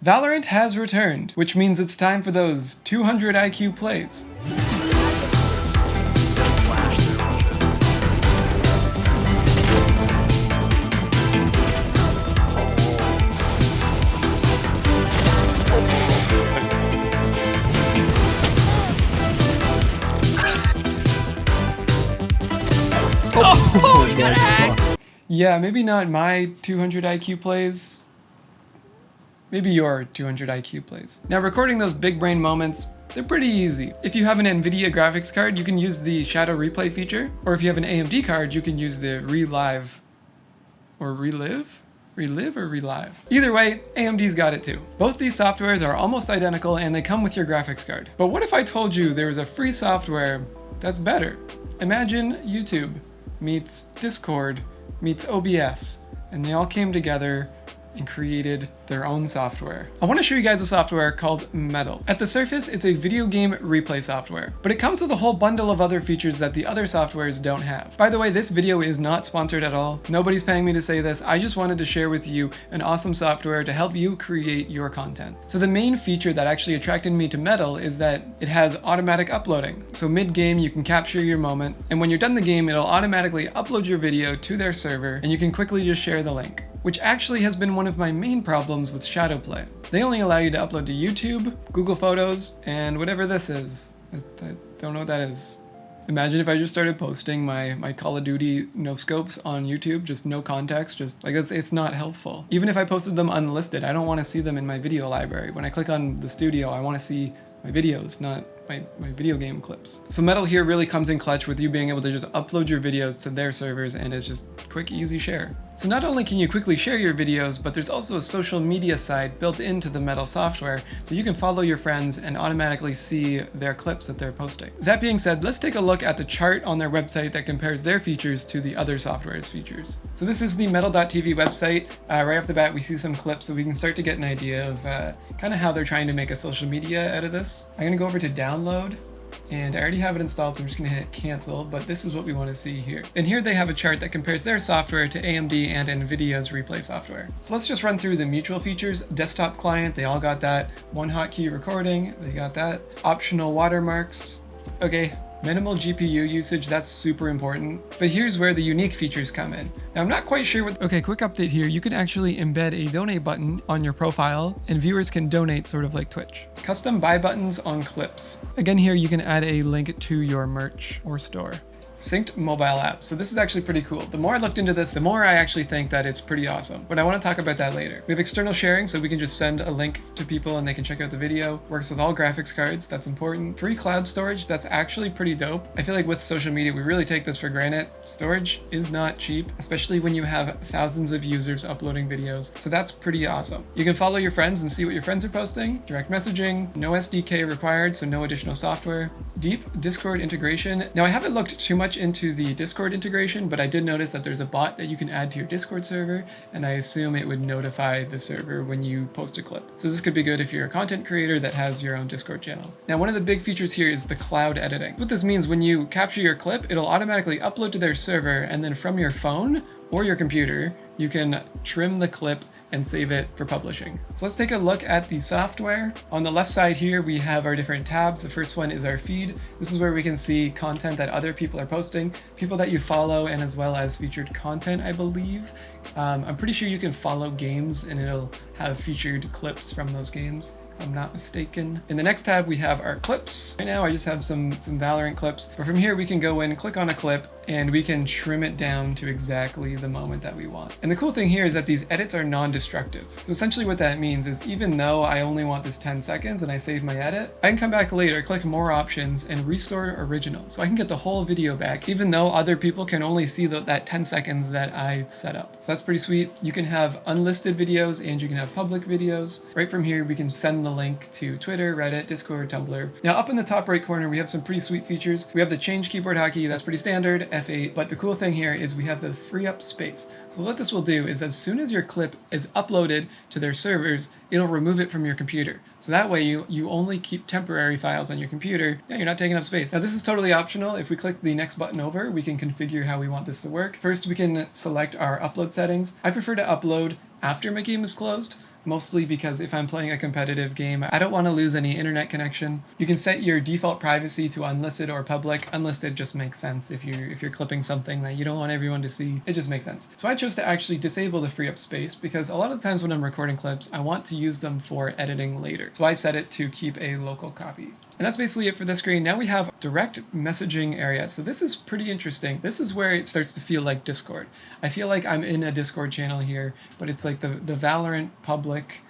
Valorant has returned, which means it's time for those 200 IQ plays. Oh, you got hacked! Yeah, maybe not my 200 IQ plays. Maybe your 200 IQ plays. Now, recording those big brain moments, they're pretty easy. If you have an NVIDIA graphics card, you can use the shadow replay feature. Or if you have an AMD card, you can use the relive. Or relive? Relive or relive? Either way, AMD's got it too. Both these softwares are almost identical and they come with your graphics card. But what if I told you there was a free software that's better? Imagine YouTube meets Discord meets OBS, and they all came together and created their own software. I want to show you guys a software called Metal. At the surface, it's a video game replay software, but it comes with a whole bundle of other features that the other softwares don't have. By the way, this video is not sponsored at all. Nobody's paying me to say this. I just wanted to share with you an awesome software to help you create your content. So the main feature that actually attracted me to Metal is that it has automatic uploading. So mid-game, you can capture your moment, and when you're done the game, it'll automatically upload your video to their server, and you can quickly just share the link, which actually has been one of my main problems with Shadowplay. They only allow you to upload to YouTube, Google Photos, and whatever this is. I don't know what that is. Imagine if I just started posting my Call of Duty no-scopes on YouTube, just no context, just like it's not helpful. Even if I posted them unlisted, I don't want to see them in my video library. When I click on the studio, I want to see my videos, not my video game clips. So Metal here really comes in clutch with you being able to just upload your videos to their servers, and it's just quick, easy share. So not only can you quickly share your videos, but there's also a social media side built into the Metal software, so you can follow your friends and automatically see their clips that they're posting. That being said, let's take a look at the chart on their website that compares their features to the other software's features. So this is the Metal.tv website. Right off the bat, we see some clips, so we can start to get an idea of kind of how they're trying to make a social media out of this. I'm gonna go over to download, and I already have it installed, so I'm just gonna hit cancel, but this is what we want to see here. And here they have a chart that compares their software to AMD and NVIDIA's replay software. So let's just run through the mutual features. Desktop client, they all got that. One hotkey recording, they got that. Optional watermarks. Okay, minimal GPU usage, that's super important. But here's where the unique features come in. Now, I'm not quite sure what... Okay, quick update here. You can actually embed a donate button on your profile, and viewers can donate sort of like Twitch. Custom buy buttons on clips. Again, here you can add a link to your merch or store. Synced mobile app. So this is actually pretty cool. The more I looked into this, the more I actually think that it's pretty awesome. But I want to talk about that later. We have external sharing, so we can just send a link to people and they can check out the video. Works with all graphics cards, that's important. Free cloud storage, that's actually pretty dope. I feel like with social media, we really take this for granted. Storage is not cheap, especially when you have thousands of users uploading videos. So that's pretty awesome. You can follow your friends and see what your friends are posting. Direct messaging, no SDK required, so no additional software. Deep Discord integration. Now I haven't looked too much into the Discord integration, but I did notice that there's a bot that you can add to your Discord server, and I assume it would notify the server when you post a clip. So this could be good if you're a content creator that has your own Discord channel. Now, one of the big features here is the cloud editing. What this means, when you capture your clip, it'll automatically upload to their server, and then from your phone or your computer, you can trim the clip and save it for publishing. So let's take a look at the software. On the left side here, we have our different tabs. The first one is our feed. This is where we can see content that other people are posting, people that you follow, and as well as featured content, I believe. I'm pretty sure you can follow games and it'll have featured clips from those games, if I'm not mistaken. In the next tab, we have our clips. Right now, I just have some Valorant clips, but from here, we can go in, click on a clip, and we can trim it down to exactly the moment that we want. And the cool thing here is that these edits are non-destructive. So essentially what that means is even though I only want this 10 seconds and I save my edit, I can come back later, click more options, and restore original. So I can get the whole video back, even though other people can only see that 10 seconds that I set up. So that's pretty sweet. You can have unlisted videos and you can have public videos. Right from here, we can send the link to Twitter, Reddit, Discord, Tumblr. Now up in the top right corner, we have some pretty sweet features. We have the change keyboard hotkey, that's pretty standard, F8, but the cool thing here is we have the free up space. So what this will do is as soon as your clip is uploaded to their servers, it'll remove it from your computer. So that way you only keep temporary files on your computer. Yeah, you're not taking up space. Now this is totally optional. If we click the next button over, we can configure how we want this to work. First, we can select our upload settings. I prefer to upload after my game is closed. mostly because if I'm playing a competitive game, I don't want to lose any internet connection. You can set your default privacy to unlisted or public. Unlisted just makes sense if you're clipping something that you don't want everyone to see. It just makes sense. So I chose to actually disable the free up space because a lot of times when I'm recording clips, I want to use them for editing later. So I set it to keep a local copy. And that's basically it for this screen. Now we have direct messaging area. So this is pretty interesting. This is where it starts to feel like Discord. I feel like I'm in a Discord channel here, but it's like the Valorant public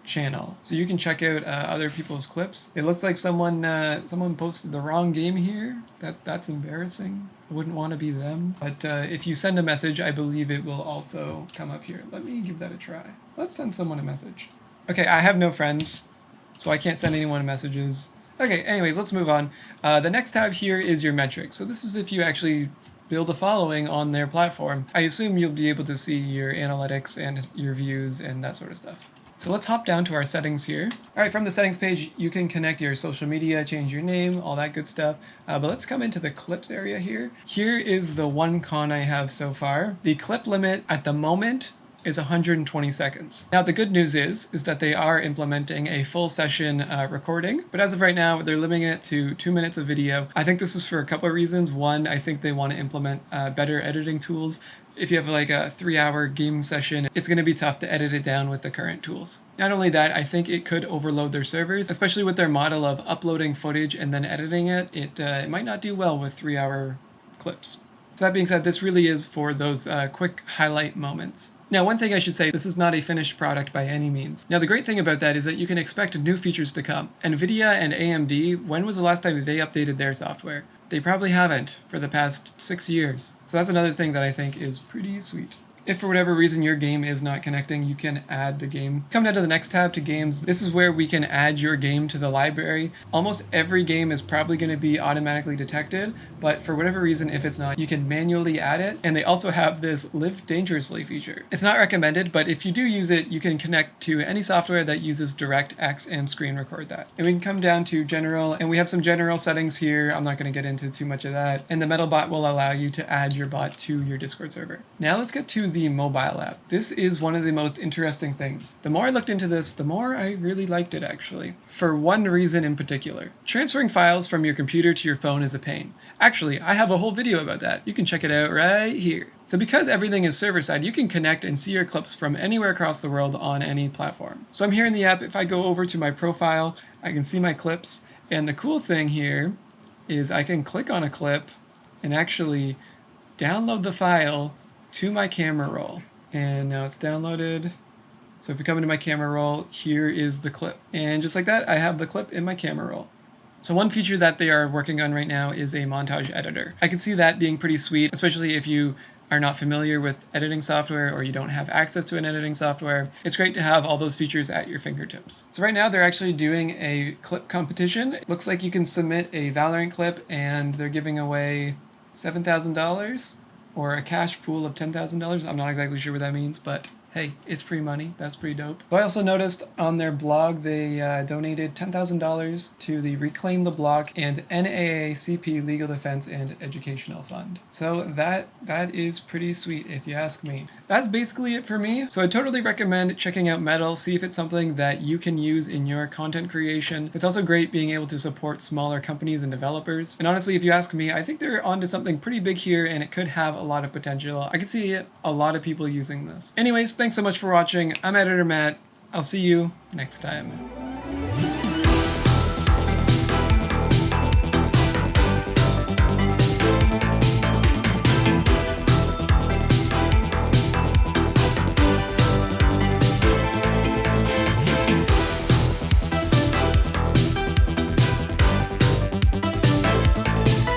channel. So you can check out other people's clips. It looks like someone posted the wrong game here. That's embarrassing. I wouldn't want to be them. But if you send a message, I believe it will also come up here. Let me give that a try. Let's send someone a message. Okay, I have no friends, so I can't send anyone messages. Okay, anyways, let's move on. The next tab here is your metrics. So this is if you actually build a following on their platform. I assume you'll be able to see your analytics and your views and that sort of stuff. So let's hop down to our settings here. All right, from the settings page, you can connect your social media, change your name, all that good stuff. But let's come into the clips area here. Here is the one con I have so far. The clip limit at the moment is 120 seconds. Now the good news is that they are implementing a full session recording, but as of right now, they're limiting it to 2 minutes of video. I think this is for a couple of reasons. One, I think they want to implement better editing tools. If you have like a 3-hour game session, it's going to be tough to edit it down with the current tools. Not only that, I think it could overload their servers, especially with their model of uploading footage and then editing it. It might not do well with 3-hour clips. So that being said, this really is for those quick highlight moments. Now, one thing I should say, this is not a finished product by any means. Now, the great thing about that is that you can expect new features to come. NVIDIA and AMD, when was the last time they updated their software? They probably haven't for the past 6 years. So that's another thing that I think is pretty sweet. If for whatever reason your game is not connecting, you can add the game. Come down to the next tab to games. This is where we can add your game to the library. Almost every game is probably going to be automatically detected, but for whatever reason, if it's not, you can manually add it. And they also have this live dangerously feature. It's not recommended, but if you do use it, you can connect to any software that uses DirectX and screen record that. And we can come down to general, and we have some general settings here. I'm not going to get into too much of that. And the Metal bot will allow you to add your bot to your Discord server. Now let's get to the mobile app. This is one of the most interesting things. The more I looked into this, the more I really liked it actually. For one reason in particular. Transferring files from your computer to your phone is a pain. Actually, I have a whole video about that. You can check it out right here. So because everything is server-side, you can connect and see your clips from anywhere across the world on any platform. So I'm here in the app. If I go over to my profile, I can see my clips. And the cool thing here is I can click on a clip and actually download the file to my camera roll. And now it's downloaded. So if we come into my camera roll, here is the clip. And just like that, I have the clip in my camera roll. So one feature that they are working on right now is a montage editor. I can see that being pretty sweet, especially if you are not familiar with editing software or you don't have access to an editing software. It's great to have all those features at your fingertips. So right now they're actually doing a clip competition. It looks like you can submit a Valorant clip and they're giving away $7,000 or a cash pool of $10,000. I'm not exactly sure what that means, but hey, it's free money. That's pretty dope. So I also noticed on their blog, they donated $10,000 to the Reclaim the Block and NAACP Legal Defense and Educational Fund. So that is pretty sweet if you ask me. That's basically it for me. So I totally recommend checking out Metal, see if it's something that you can use in your content creation. It's also great being able to support smaller companies and developers. And honestly, if you ask me, I think they're onto something pretty big here and it could have a lot of potential. I could see a lot of people using this. Anyways, thanks so much for watching. I'm Editor Matt. I'll see you next time.